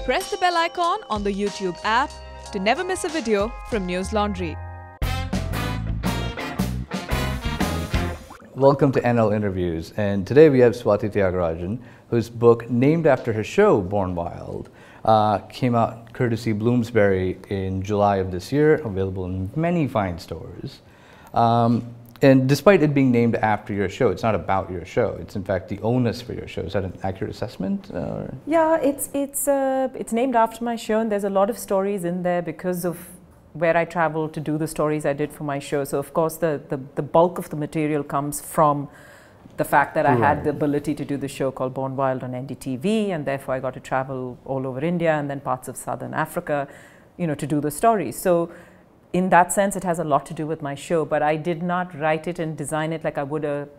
Press the bell icon on the YouTube app to never miss a video from News Laundry. Welcome to NL Interviews, and today we have Swati Thiyagarajan, whose book, named after her show, Born Wild, came out courtesy Bloomsbury in July of this year, available in many fine stores. And despite it being named after your show, it's not about your show. It's in fact the onus for your show. Is that an accurate assessment? Yeah, it's named after my show, and there's a lot of stories in there because of where I traveled to do the stories I did for my show. So of course the bulk of the material comes from the fact that I had the ability to do the show called Born Wild on NDTV, and therefore I got to travel all over India and then parts of Southern Africa, you know, to do the stories. So in that sense, it has a lot to do with my show, but I did not write it and design it like I would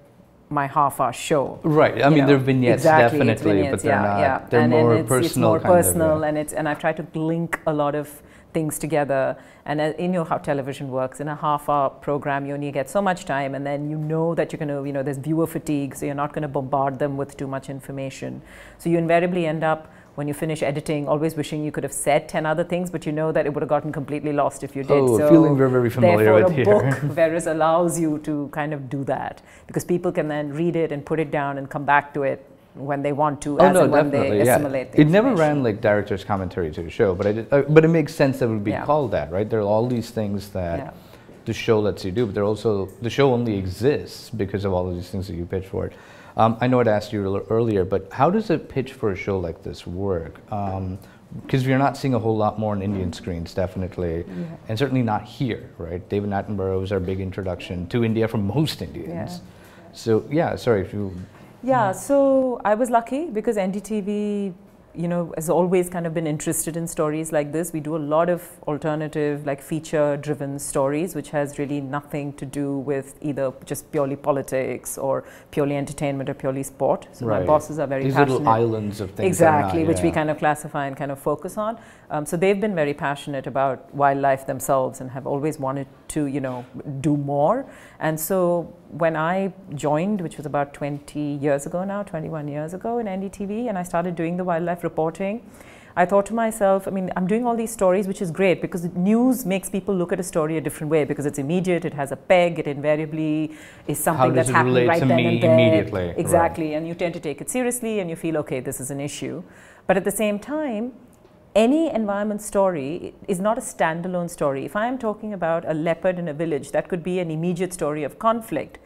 my half-hour show. Right. I mean, there are vignettes, exactly, definitely, vignettes, but they're not. Yeah. They're and more it's personal. It's more personal, and I've tried to link a lot of things together. And you know how television works. In a half-hour program, you only get so much time, and then you know that you're going to, you know, there's viewer fatigue, so you're not going to bombard them with too much information. So you invariably end up, when you finish editing, always wishing you could have said 10 other things, but you know that it would have gotten completely lost if you did. Oh, so feeling very, very familiar with here. Therefore, a book, whereas allows you to kind of do that, because people can then read it and put it down and come back to it when they want to, when they assimilate the It never ran like director's commentary to the show, but but it makes sense that it would be called that, right? There are all these things that the show lets you do, but the show only exists because of all of these things that you pitch for it. I know I'd asked you earlier, but how does a pitch for a show like this work? Because we're not seeing a whole lot more on Indian screens, definitely, and certainly not here, right? David Attenborough was our big introduction to India for most Indians. So yeah, sorry if you... Yeah, so I was lucky because NDTV, you know, has always kind of been interested in stories like this. We do a lot of alternative, like feature-driven stories, which has really nothing to do with either just purely politics or purely entertainment or purely sport. So my bosses are very passionate. These little islands of things. Exactly, which we kind of classify and kind of focus on. So they've been very passionate about wildlife themselves and have always wanted to, you know, do more. And so when I joined, which was about 20 years ago now, 21 years ago in NDTV, and I started doing the wildlife reporting, I thought to myself, I mean, I'm doing all these stories, which is great because news makes people look at a story a different way because it's immediate, it has a peg, it invariably is something that's happening right then and there. Immediately. Exactly, and you tend to take it seriously and you feel, okay, this is an issue. But at the same time, any environment story is not a standalone story. If I am talking about a leopard in a village, that could be an immediate story of conflict,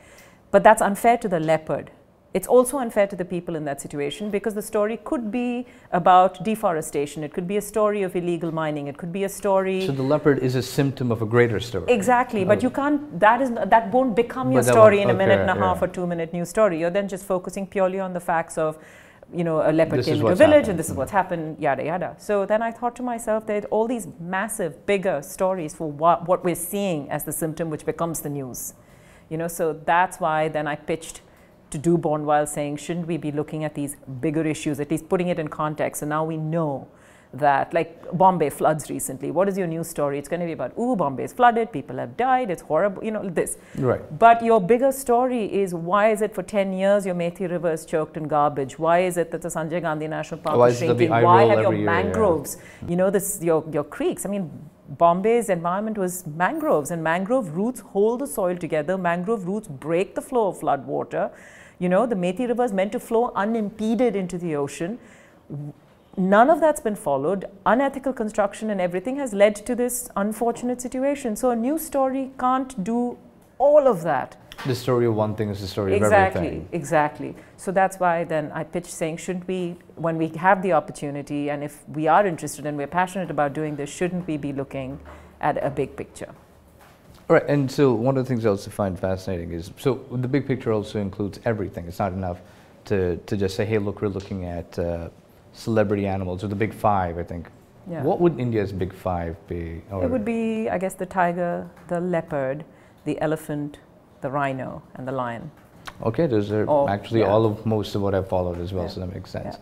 but that's unfair to the leopard. It's also unfair to the people in that situation because the story could be about deforestation. It could be a story of illegal mining. It could be a story... So the leopard is a symptom of a greater story. Exactly, but you can't, that won't become your story in a minute and a half or 2-minute news story. You're then just focusing purely on the facts of, you know, a leopard came into a village and this is what's happened, yada, yada. So then I thought to myself that all these massive, bigger stories for what we're seeing as the symptom which becomes the news. You know, so that's why then I pitched to do Born Wild, saying, shouldn't we be looking at these bigger issues, at least putting it in context? So now we know that, like Bombay floods recently, what is your news story? It's going to be about, ooh, Bombay is flooded, people have died, it's horrible, you know, this. Right. But your bigger story is, why is it for 10 years your Methi River is choked in garbage? Why is it that the Sanjay Gandhi National Park is shrinking? Why have your mangroves, you know, your creeks? I mean, Bombay's environment was mangroves, and mangrove roots hold the soil together. Mangrove roots break the flow of flood water. You know, the Methi River is meant to flow unimpeded into the ocean. None of that's been followed. Unethical construction and everything has led to this unfortunate situation. So a news story can't do all of that. The story of one thing is the story of everything. Exactly. So that's why then I pitched saying, shouldn't we, when we have the opportunity and if we are interested and we're passionate about doing this, shouldn't we be looking at a big picture? All right, and so one of the things I also find fascinating is, so the big picture also includes everything. It's not enough to just say, hey, look, we're looking at celebrity animals, or the big five, I think. Yeah. What would India's big five be? Or it would be, I guess, the tiger, the leopard, the elephant, the rhino, and the lion. Okay, those are actually all of most of what I've followed as well, so that makes sense.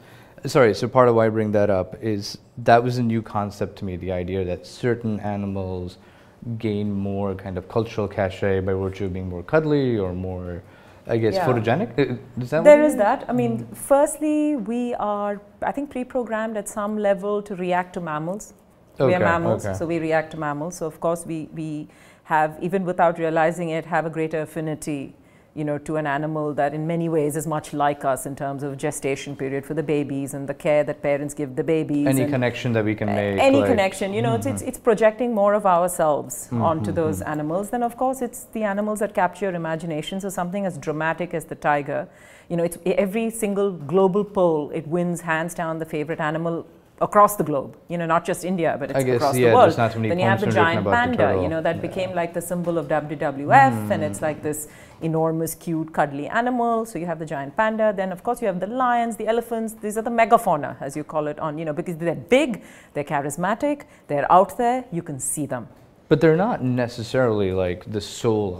Sorry, so part of why I bring that up is that was a new concept to me, the idea that certain animals gain more kind of cultural cachet by virtue of being more cuddly or more I guess, photogenic? Is that there is that. I mean, firstly, we are, I think, pre-programmed at some level to react to mammals. We are mammals, so we react to mammals. So, of course, we have, even without realizing it, have a greater affinity, you know, to an animal that in many ways is much like us in terms of gestation period for the babies and the care that parents give the babies. Any connection that we can make. Any connection, you know, it's projecting more of ourselves onto those animals. Then, of course, it's the animals that capture your imagination. So something as dramatic as the tiger, you know, it's every single global poll, it wins hands down the favorite animal across the globe, you know, not just India, but it's across the world. Then you have the giant panda, you know, that became like the symbol of WWF, and it's like this enormous, cute, cuddly animal. So you have the giant panda. Then, of course, you have the lions, the elephants. These are the megafauna, as you call it, on, you know, because they're big, they're charismatic, they're out there, you can see them. But they're not necessarily like the sole,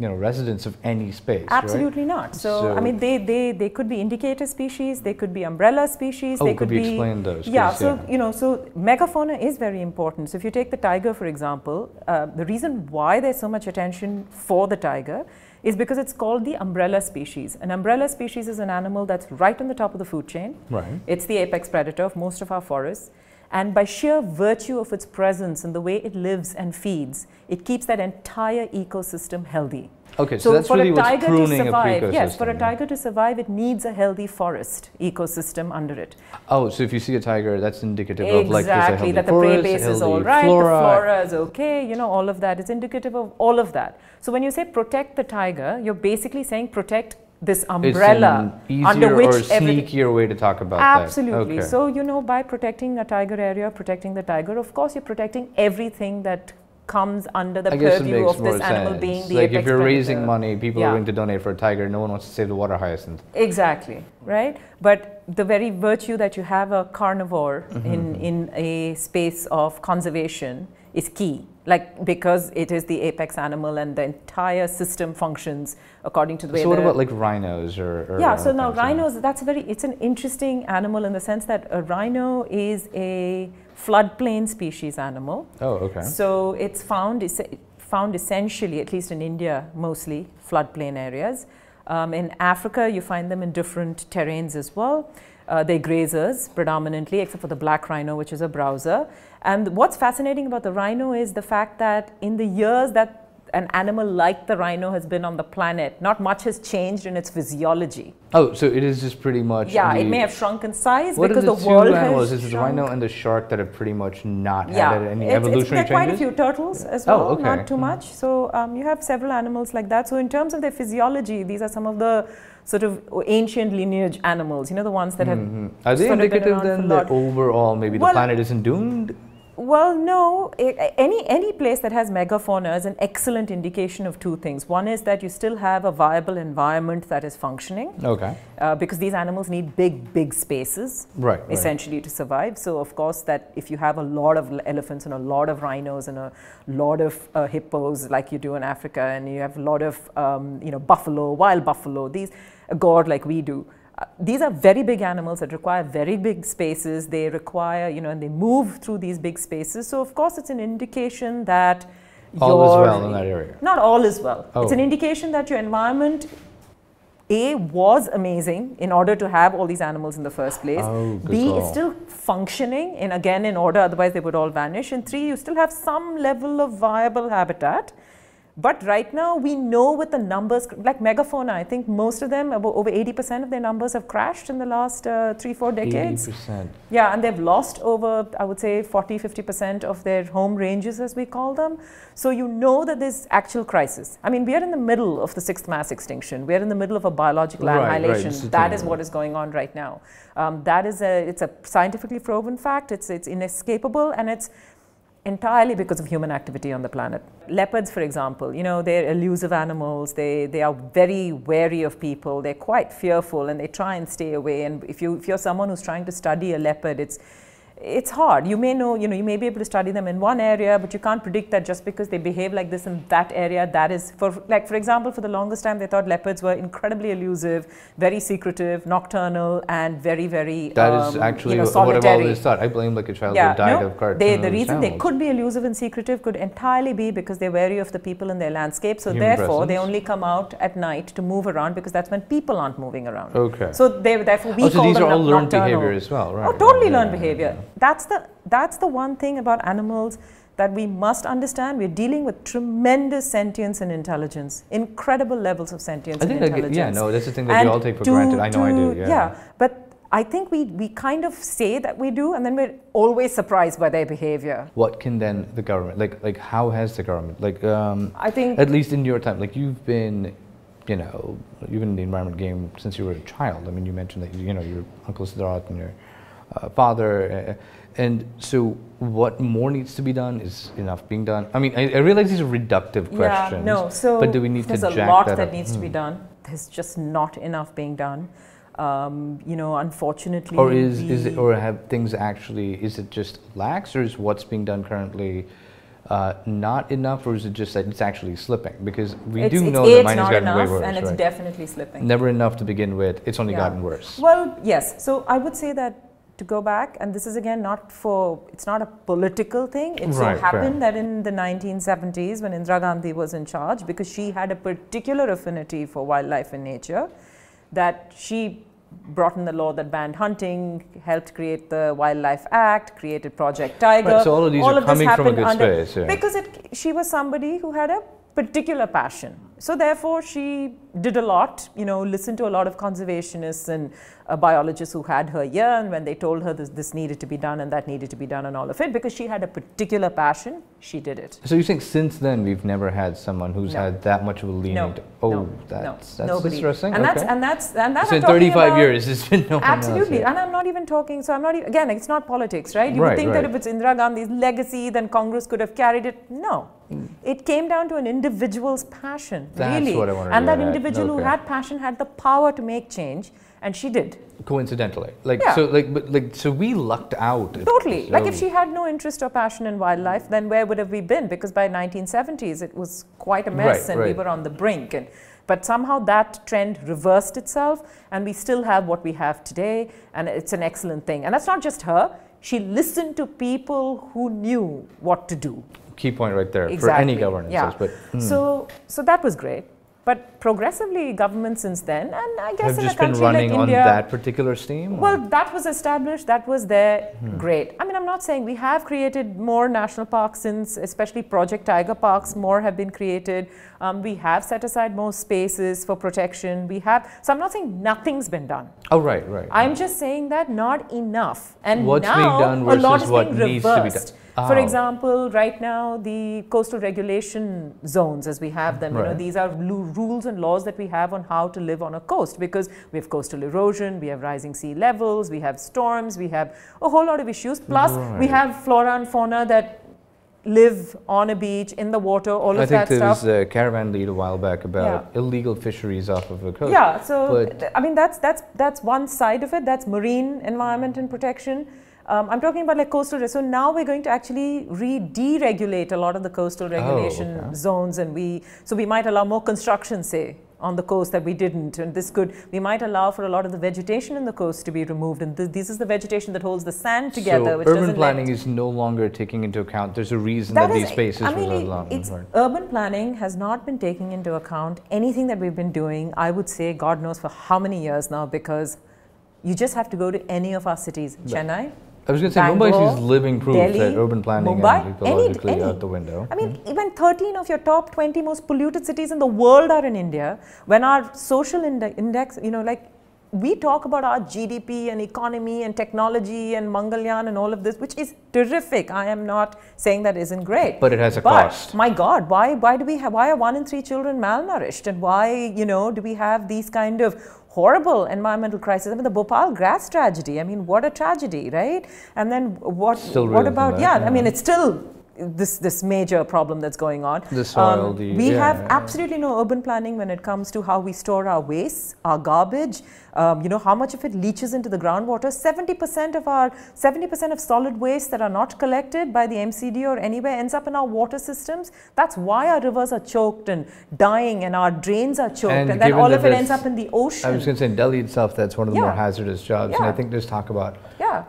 you know, residents of any space. Absolutely not. So I mean, they could be indicator species. They could be umbrella species. Oh, they could be explain those? Yeah. So you know, so megafauna is very important. So if you take the tiger, for example, the reason why there's so much attention for the tiger is because it's called the umbrella species. An umbrella species is an animal that's right on the top of the food chain. Right. It's the apex predator of most of our forests. And by sheer virtue of its presence and the way it lives and feeds, it keeps that entire ecosystem healthy. Okay, so that's really what's pruning a ecosystem. Yes, for a tiger to survive, it needs a healthy forest ecosystem under it. Oh, so if you see a tiger, that's indicative of like there's a healthy that the forest, prey base is all right, the flora is okay, you know, all of that. It's indicative of all of that. So when you say protect the tiger, you're basically saying protect this umbrella under which or sneakier way to talk about absolutely. that. Okay. So, you know, by protecting a tiger area, protecting the tiger, of course, you're protecting everything that comes under the purview of this animal being the like apex if you're predator. Raising money, people are willing to donate for a tiger. No one wants to save the water hyacinth. Exactly, right? But the very virtue that you have a carnivore in a space of conservation is key. Like, because it is the apex animal and the entire system functions according to the way. So what about like rhinos or yeah, so now rhinos, it's an interesting animal in the sense that a rhino is a floodplain species animal. Oh, okay. So it's found essentially, at least in India, mostly floodplain areas. In Africa, you find them in different terrains as well. They're grazers predominantly, except for the black rhino, which is a browser. And what's fascinating about the rhino is the fact that in the years that an animal like the rhino has been on the planet, not much has changed in its physiology. Oh, so it is just pretty much... Yeah, it may have shrunk in size because the world has Is it the rhino and the shark that have pretty much not had any evolutionary changes? There are quite a few turtles as well, not too much. So you have several animals like that. So in terms of their physiology, these are some of the sort of ancient lineage animals, you know, the ones that have Are they indicative then that overall maybe the planet isn't doomed? Well, no. Any place that has megafauna is an excellent indication of two things. One is that you still have a viable environment that is functioning. Okay. Because these animals need big spaces, essentially, to survive. So, of course, that if you have a lot of elephants and a lot of rhinos and a lot of hippos, like you do in Africa, and you have a lot of you know, buffalo, wild buffalo, a gourd like we do. These are very big animals that require very big spaces. They require, you know, and they move through these big spaces. So, of course, it's an indication that all is well in that area. Not all is well. It's an indication that your environment, A, was amazing in order to have all these animals in the first place. B, it's still functioning in order, otherwise they would all vanish. And 3, you still have some level of viable habitat. But right now, we know with the numbers, like megafauna, I think most of them, over 80% of their numbers have crashed in the last 3-4 decades. 80%. Yeah, and they've lost over, I would say, 40-50% of their home ranges, as we call them. So you know that there's actual crisis. I mean, we are in the middle of the 6th mass extinction. We are in the middle of a biological annihilation. That is what is going on right now. It's a scientifically proven fact. It's inescapable, and it's entirely because of human activity on the planet. Leopards, for example, you know, they're elusive animals. They are very wary of people. They're quite fearful, and they try and stay away. And if you're someone who's trying to study a leopard, it's hard. You may know, you may be able to study them in one area, but you can't predict that just because they behave like this in that area, that is, for example, for the longest time, they thought leopards were incredibly elusive, very secretive, nocturnal, and very, very that is actually solitary. What I've always thought. I blame like a child who died of cartoons. The reason they could be elusive and secretive could entirely be because they're wary of the people in their landscape. So therefore, they only come out at night to move around because that's when people aren't moving around. Okay. So therefore, we call these them are all learned nocturnal. behavior as well, right? Oh, totally learned behavior. That's the one thing about animals that we must understand. We're dealing with tremendous sentience and intelligence, incredible levels of sentience and intelligence. That's the thing that we all take for granted. I know I do. Yeah, but I think we kind of say that we do, and then we're always surprised by their behavior. What can then the government, like how has the government, I think, at least in your time, like you've been in the environment game since you were a child. I mean, you mentioned that your Uncle Siddharth and your father, and so what more needs to be done? Is enough being done? I mean, I realize these are reductive questions. But do we need to jack that up? There's a lot that needs to be done. There's just not enough being done. Unfortunately, or have things actually? Is it just lax, or is what's being done currently not enough, or is it just that it's actually slipping? Because we do know that mine has gotten way worse, and it's definitely slipping. Never enough to begin with. It's only gotten worse. Well, yes. So I would say that to go back, and this is again it's not a political thing. It so happened that in the 1970s, when Indira Gandhi was in charge, because she had a particular affinity for wildlife and nature, that she brought in the law that banned hunting, helped create the Wildlife Act, created Project Tiger. Right, so all of these are coming from a good space. Yeah. Because she was somebody who had a particular passion. So therefore, she did a lot, listened to a lot of conservationists and biologists who had her ear, and when they told her this needed to be done and that needed to be done and all of it, because she had a particular passion, she did it. So you think since then we've never had someone who's had that much of a leaning? That's interesting. And that's so in 35 years, it's been no one absolutely. else, and I'm not even talking. So I'm not even, again. It's not politics, right? You would think that if it's Indira Gandhi's legacy, then Congress could have carried it. No, it came down to an individual's passion. That's really. What I wanted and that individual who had passion had the power to make change, and she did. Coincidentally, so we lucked out. Totally. Like if she had no interest or passion in wildlife, then where would have we been? Because by 1970s, it was quite a mess, and we were on the brink. But somehow that trend reversed itself, and we still have what we have today, and it's an excellent thing. And that's not just her. She listened to people who knew what to do. Key point right there for any governance. Yeah. So that was great. But progressively, governments since then, and I guess in a country like India, on that particular steam? Well, that was established, that was there, great. I mean, I'm not saying we have created more national parks since, especially Project Tiger parks, more have been created. We have set aside more spaces for protection. So I'm not saying nothing's been done. Oh, right. I'm just saying that not enough. And what's now, being done versus a lot is what being needs reversed. to be done? Oh. For example, right now, the coastal regulation zones, as we have them, these are rules and laws that we have on how to live on a coast, because we have coastal erosion, we have rising sea levels, we have storms, we have a whole lot of issues. Plus, we have flora and fauna that live on a beach, in the water, all of that stuff. I think there was a caravan lead a while back about illegal fisheries off of the coast. Yeah, so I mean, that's one side of it. That's marine environment and protection. I'm talking about like coastal. So now we're going to actually deregulate a lot of the coastal regulation zones, and we might allow more construction, say, on the coast that we didn't, and we might allow for a lot of the vegetation in the coast to be removed, and this is the vegetation that holds the sand together. So which urban planning is no longer taking into account. There's a reason that these spaces were urban planning has not been taking into account anything that we've been doing. I would say, God knows for how many years now, because you just have to go to any of our cities, Chennai. I was going to say, Mumbai is living proof Delhi, that urban planning is ecologically out the window. I mean, even 13 of your top 20 most polluted cities in the world are in India. When our social index, we talk about our GDP and economy and technology and Mangalyaan and all of this, which is terrific. I am not saying that isn't great. But it has a cost. My God, why are 1 in 3 children malnourished? And why, do we have these kind of horrible environmental crisis? I mean, the Bhopal grass tragedy. I mean, what a tragedy, right? And then what about, I mean, it's still this major problem that's going on. The soil, we have absolutely no urban planning when it comes to how we store our waste, our garbage, you know, how much of it leaches into the groundwater. 70% of solid waste that are not collected by the MCD or anywhere ends up in our water systems. That's why our rivers are choked and dying, and our drains are choked, and then all of it ends up in the ocean. I was going to say, in Delhi itself, that's one of the more hazardous jobs, and I think there's talk about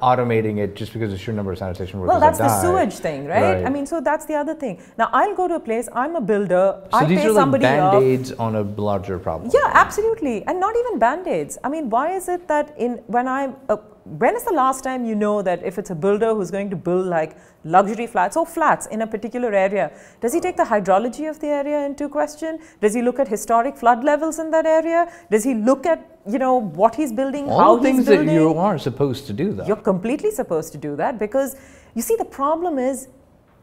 automating it just because of the sheer number of sanitation workers. Well, that's the sewage thing, right? I mean, so that's the other thing. Now, I'll go to a place, I'm a builder, so I these pay are somebody like band-aids on a larger problem. Yeah, absolutely. And not even band-aids. I mean, why is it that when is the last time you know that if it's a builder who's going to build like luxury flats or flats in a particular area, does he take the hydrology of the area into question? Does he look at historic flood levels in that area? Does he look at, you know, what he's building, how he's building? All the things that you are supposed to do that. You're completely supposed to do that, because you see, the problem is,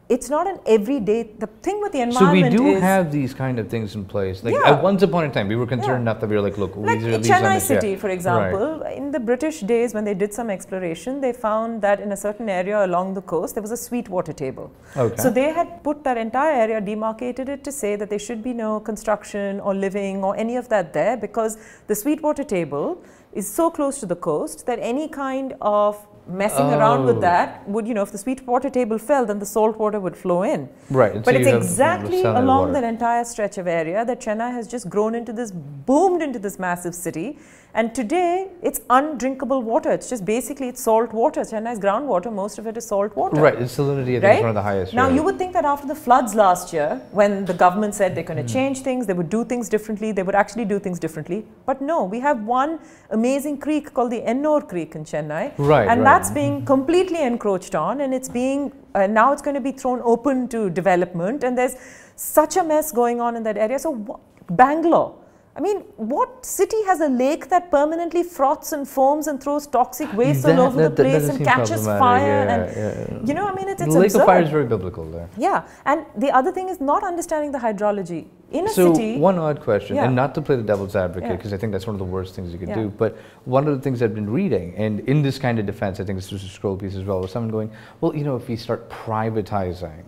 it's not an everyday, the thing with the environment is... So we do have these kind of things in place. Like at once upon a time, we were concerned enough that we were like, look, like Chennai city, for example, in the British days when they did some exploration, they found that in a certain area along the coast, there was a sweet water table. So they had put that entire area, demarcated it to say that there should be no construction or living or any of that there, because the sweet water table is so close to the coast that any kind of messing around with that would, you know, if the sweet water table fell, then the salt water would flow in. But so it's exactly along that entire stretch of area that Chennai has just grown into this, boomed into this massive city. And today, it's undrinkable water. It's just basically, it's salt water. Chennai's groundwater, most of it is salt water. Right, its salinity, I think, is one of the highest. Now, you would think that after the floods last year, when the government said they're going to change things, they would do things differently, they would actually do things differently. But no, we have one amazing creek called the Ennore Creek in Chennai. And that's being completely encroached on, and it's being, now it's going to be thrown open to development, and there's such a mess going on in that area. So, Bangalore. I mean, what city has a lake that permanently froths and foams and throws toxic waste all over the place and catches fire? And you know, I mean, it's absurd. The lake of fire is very biblical there. Yeah, and the other thing is not understanding the hydrology. In a city... So, one odd question, and not to play the devil's advocate, because I think that's one of the worst things you can do, but one of the things I've been reading, and in this kind of defense, I think this was a scroll piece as well, was someone going, well, you know, if we start privatizing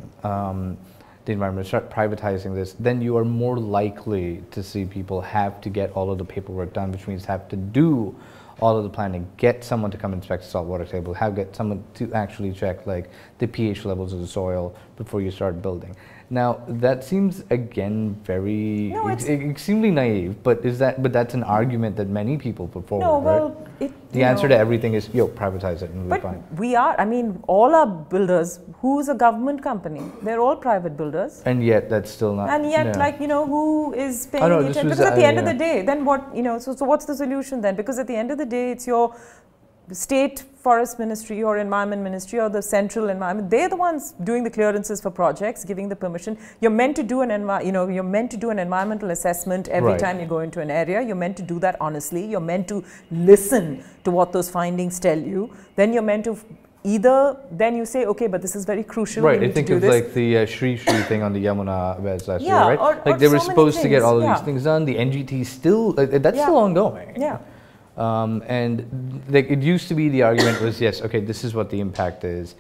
the environment, start privatizing this, then you are more likely to see people have to get all of the paperwork done, which means have to do all of the planning, get someone to come inspect the saltwater table, get someone to actually check like the pH levels of the soil before you start building. Now that seems again very extremely naive, but that's an argument that many people put forward, right? The answer to everything is, privatize it and we'll be fine. We are, I mean, all our builders, who's a government company? They're all private builders. And yet that's still not. And yet, like, you know, who is paying the attention? Because at the end of the day, then what, you know, so what's the solution then? Because at the end of the day, it's your state forest ministry or environment ministry or the central environment. They're the ones doing the clearances for projects, giving the permission. You're meant to do an environmental assessment every time you go into an area. You're meant to do that honestly. You're meant to listen to what those findings tell you. Then you're meant to then you say, okay, but this is very crucial. Right, I think of like the Shri thing on the Yamuna beds last year, right? Like they were supposed to get all of these things done. The NGT still, that's still ongoing. And like it used to be, the argument was, yes, okay, this is what the impact is.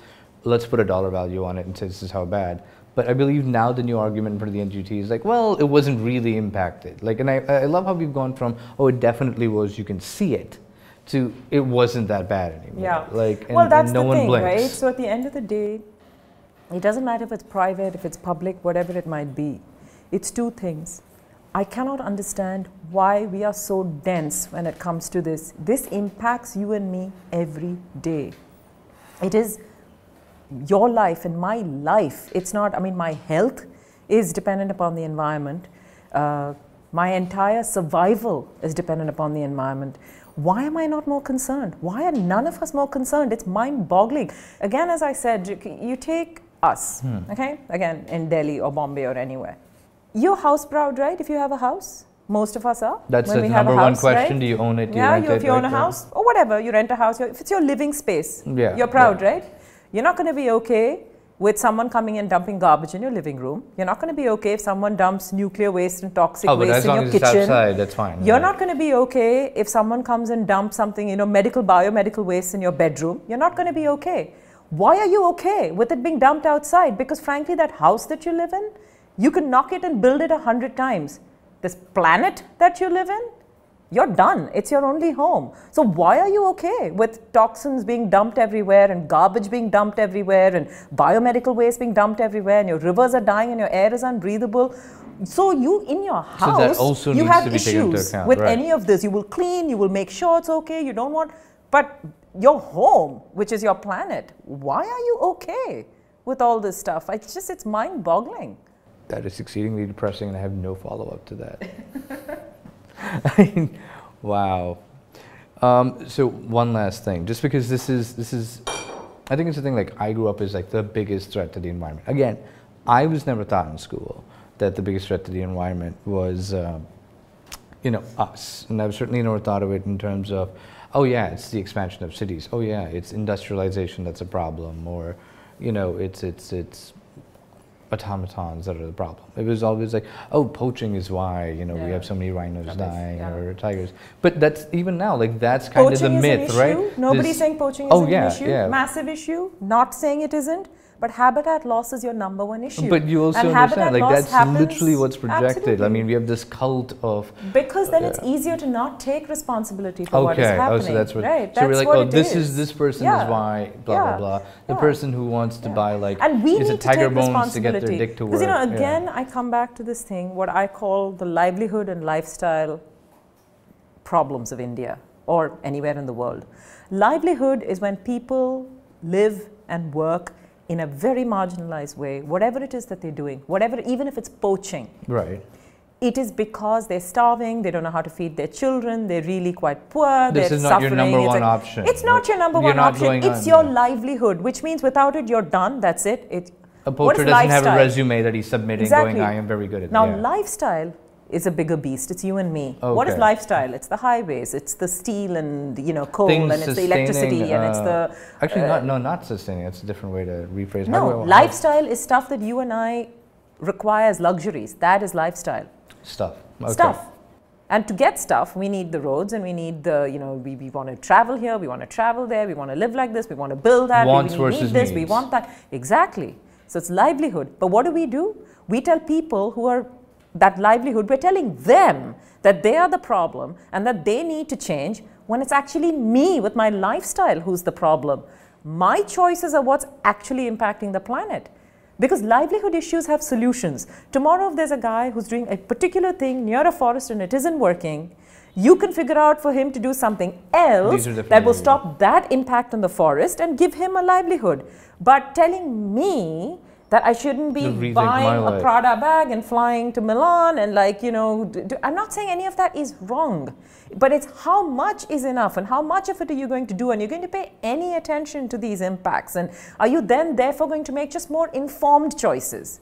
Let's put a dollar value on it and say this is how bad. But I believe now the new argument for the NGT is like, well, it wasn't really impacted. Like, and I love how we've gone from, oh, it definitely was, you can see it, to it wasn't that bad anymore. Like, and, that's no the one thing, blinks. right? So at the end of the day, it doesn't matter if it's private, if it's public, whatever it might be. It's two things. I cannot understand why we are so dense when it comes to this. This impacts you and me every day. It is your life and my life. It's not, I mean, my health is dependent upon the environment. My entire survival is dependent upon the environment. Why am I not more concerned? Why are none of us more concerned? It's mind-boggling. Again, as I said, you take us, okay? Again, in Delhi or Bombay or anywhere. You're house proud, right? If you have a house, most of us are. That's the number one question. Do you own it? Do you rent it? If you own a house or whatever, you rent a house. If it's your living space, you're proud, right? You're not going to be okay with someone coming and dumping garbage in your living room. You're not going to be okay if someone dumps nuclear waste and toxic waste in your kitchen. As long as it's outside, that's fine. You're not going to be okay if someone comes and dumps something, biomedical waste in your bedroom. You're not going to be okay. Why are you okay with it being dumped outside? Because frankly, that house that you live in, you can knock it and build it 100 times. This planet that you live in, you're done. It's your only home. So why are you okay with toxins being dumped everywhere and garbage being dumped everywhere and biomedical waste being dumped everywhere and your rivers are dying and your air is unbreathable? So you, in your house, you have issues with any of this. You will clean, you will make sure it's okay, you don't want, but your home, which is your planet, why are you okay with all this stuff? It's mind-boggling. That is exceedingly depressing, and I have no follow-up to that. I mean, wow. So one last thing, just because this is, I think it's the thing, like, I grew up as like the biggest threat to the environment. Again, I was never taught in school that the biggest threat to the environment was, you know, us. And I've certainly never thought of it in terms of, oh yeah, it's the expansion of cities. Oh yeah, it's industrialization that's a problem, or, you know, it's automatons that are the problem. It was always like, oh, poaching is why, you know, we have so many rhinos dying, or tigers. But that's, even now, like, that's kind of the myth, right? Nobody's saying poaching isn't an issue. Massive issue. Not saying it isn't. But habitat loss is your #1 issue. But you also understand, like, that's literally what's projected. Absolutely. I mean, we have this cult of... Because then it's easier to not take responsibility for what is happening. Oh, so that's what... Right. So that's we're like, what oh, this person is why, blah, blah, blah. The person who wants to buy, like, and we need tiger to take bones to get their dick to work. Because, you know, again, I come back to this thing, what I call the livelihood and lifestyle problems of India, or anywhere in the world. Livelihood is when people live and work in a very marginalized way, whatever it is that they're doing, whatever, even if it's poaching. Right. It is because they're starving, they don't know how to feed their children, they're really quite poor, this they're is not suffering. your number one option. It's not your number one option, it's your livelihood, which means without it, you're done, that's it. A poacher doesn't have a resume that he's submitting going, I am very good at that. Now, lifestyle is a bigger beast. It's you and me. Okay. What is lifestyle? It's the highways, it's the steel and, you know, coal, and it's the electricity, and it's the... Actually, not sustaining. It's a different way to rephrase. No, lifestyle is stuff that you and I require as luxuries. That is lifestyle. Stuff. Okay. Stuff. And to get stuff, we need the roads, and we need the, you know, we want to travel here, we want to travel there, we want to live like this, we want to build that, Wants we need this, we want that. Exactly. So it's livelihood. But what do? We tell people who are that livelihood, we're telling them that they are the problem and that they need to change, when it's actually me with my lifestyle who's the problem. My choices are what's actually impacting the planet. Because livelihood issues have solutions. Tomorrow, if there's a guy who's doing a particular thing near a forest and it isn't working, you can figure out for him to do something else that will stop that impact on the forest and give him a livelihood. But telling me that I shouldn't be buying a Prada bag and flying to Milan and, like, you know, I'm not saying any of that is wrong, but it's how much is enough and how much of it are you going to do, and you're going to pay any attention to these impacts, and are you then therefore going to make just more informed choices?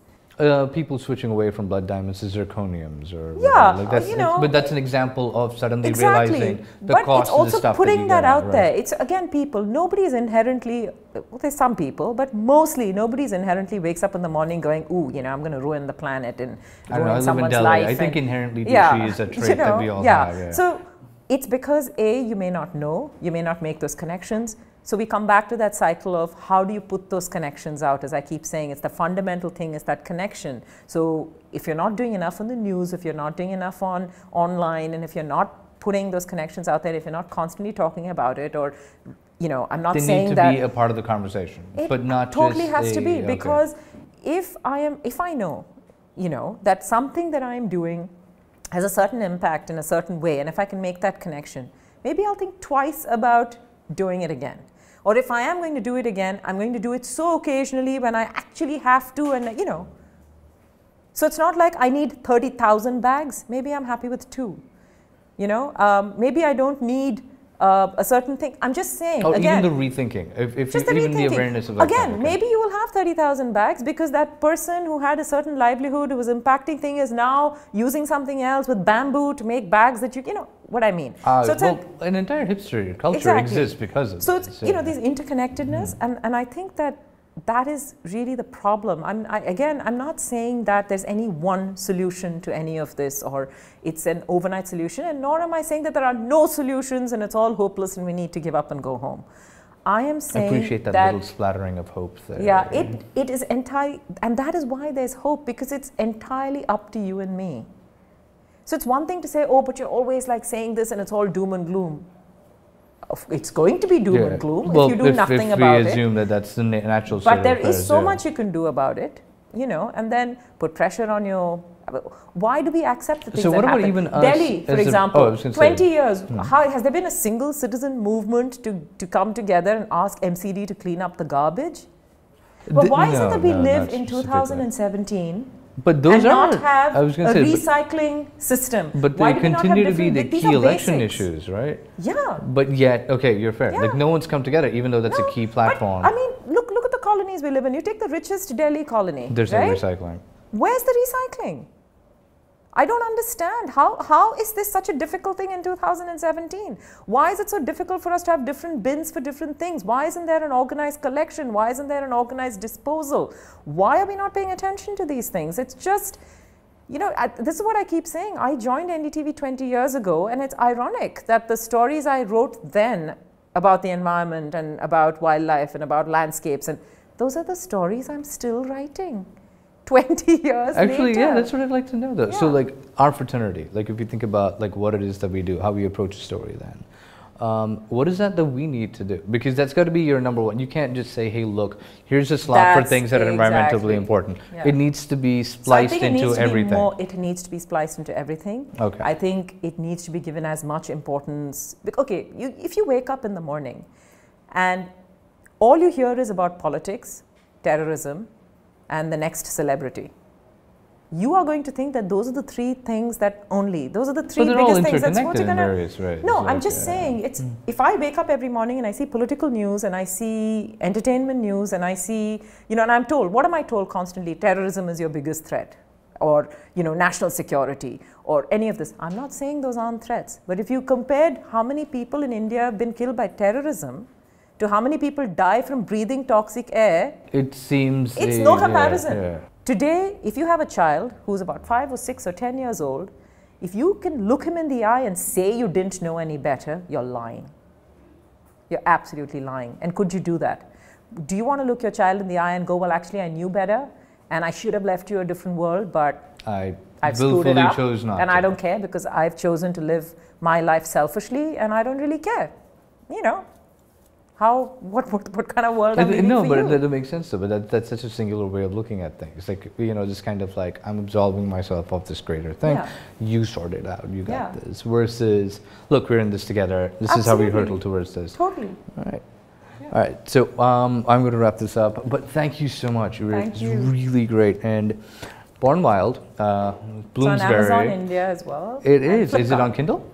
People switching away from blood diamonds to zirconiums, or like that's, you know, but that's an example of suddenly realizing the cost of the stuff. But it's also putting that out there. It's, again, people, nobody is inherently, well, there's some people, but mostly nobody's inherently wakes up in the morning going, ooh, you know, I'm going to ruin the planet and ruin someone's life. I think inherently douchey is a trait that we all have. Yeah. So it's because you may not know, you may not make those connections. So we come back to that cycle of how do you put those connections out? As I keep saying, it's the fundamental thing, is that connection. So if you're not doing enough on the news, if you're not doing enough online, and if you're not putting those connections out there, if you're not constantly talking about it, or, you know, I'm not saying that... They need to be a part of the conversation, but not totally has to be, because if I know, you know, that something that I'm doing has a certain impact in a certain way, and if I can make that connection, maybe I'll think twice about doing it again. Or if I am going to do it again, I'm going to do it so occasionally when I actually have to, and, you know. So it's not like I need 30,000 bags. Maybe I'm happy with 2. You know, maybe I don't need a certain thing. I'm just saying, again, even the rethinking, the awareness of that. Again, maybe you will have 30,000 bags because that person who had a certain livelihood, who was impacting thing, is now using something else with bamboo to make bags that you know what I mean. So it's an entire hipster culture exists because of this. So it's, you know, these interconnectedness, and I think that is really the problem. I'm not saying that there's any one solution to any of this, or it's an overnight solution, and nor am I saying that there are no solutions and it's all hopeless and we need to give up and go home. I am saying I appreciate that little splattering of hope there. Yeah, it is entirely, and that is why there's hope, because it's entirely up to you and me. So it's one thing to say, oh, but you're always like saying this and it's all doom and gloom. It's going to be doom and gloom if you do nothing about it. If we assume that that's the natural state. But there is so much you can do about it, you know, and then put pressure on your... Why do we accept the things that happen? So what about even us? Delhi, for example, 20 years. How, has there been a single citizen movement to come together and ask MCD to clean up the garbage? But why is it that we live in 2017 but those and not have a recycling system? But they continue to be the key election issues, right? Yeah. But yet, okay, you're fair. Like no one's come together, even though that's a key platform. But, I mean, look at the colonies we live in. You take the richest Delhi colony. There's no recycling. Where's the recycling? I don't understand. How is this such a difficult thing in 2017? Why is it so difficult for us to have different bins for different things? Why isn't there an organized collection? Why isn't there an organized disposal? Why are we not paying attention to these things? It's just, you know, this is what I keep saying. I joined NDTV 20 years ago, and it's ironic that the stories I wrote then about the environment and about wildlife and about landscapes, and those are the stories I'm still writing. 20 years Actually, later. yeah, that's what I'd like to know though. Yeah. So like our fraternity, like if you think about like what it is that we do, how we approach a story then, what is that we need to do? Because that's got to be your number one. You can't just say, hey, look, here's a slot for things that are environmentally important. Yeah. It needs to be spliced into everything. It needs to be spliced into everything. Okay. I think it needs to be given as much importance. Okay, if you wake up in the morning and all you hear is about politics, terrorism, and the next celebrity, you are going to think that those are the three things that only, those are the three biggest things that's what you're going to... No, I'm just saying, it's if I wake up every morning and I see political news and I see entertainment news and I see, you know, and I'm told, what am I told constantly? Terrorism is your biggest threat, or, you know, national security, or any of this. I'm not saying those aren't threats, but if you compared how many people in India have been killed by terrorism to how many people die from breathing toxic air, it seems it's no comparison. Yeah. Today, if you have a child who's about 5 or 6 or 10 years old, if you can look him in the eye and say you didn't know any better, you're lying. You're absolutely lying. And could you do that? Do you want to look your child in the eye and go, well, actually, I knew better and I should have left you a different world, but I've screwed it up, chose not and to. I don't care because I've chosen to live my life selfishly and I don't really care, you know? What kind of world are we living for you? But that makes sense though, but that's such a singular way of looking at things. Like, you know, just kind of like, I'm absolving myself of this greater thing. Yeah. You sort it out, you got this. Versus, look, we're in this together. This is how we hurtle towards this. Totally. All right. Yeah. All right, so I'm going to wrap this up, but thank you so much. It's really great. And Born Wild, Bloomsbury. It's on Amazon India as well. It is. Is it on Kindle?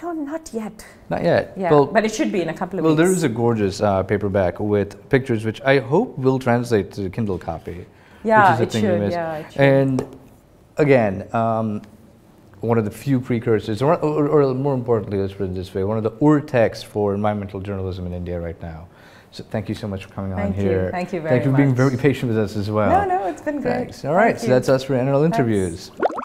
Not yet. Not yet. Yeah, well, but it should be in a couple of weeks. Well, there is a gorgeous paperback with pictures, which I hope will translate to the Kindle copy. Yeah, it should. Yeah, it should. And again, one of the few precursors, or more importantly, let's put it this way, one of the ur-texts for environmental journalism in India right now. So thank you so much for coming on here. Thank you very much. Thank you for being very patient with us as well. No, it's been great. Thanks. All right, so that's us for NRL Interviews. Thanks.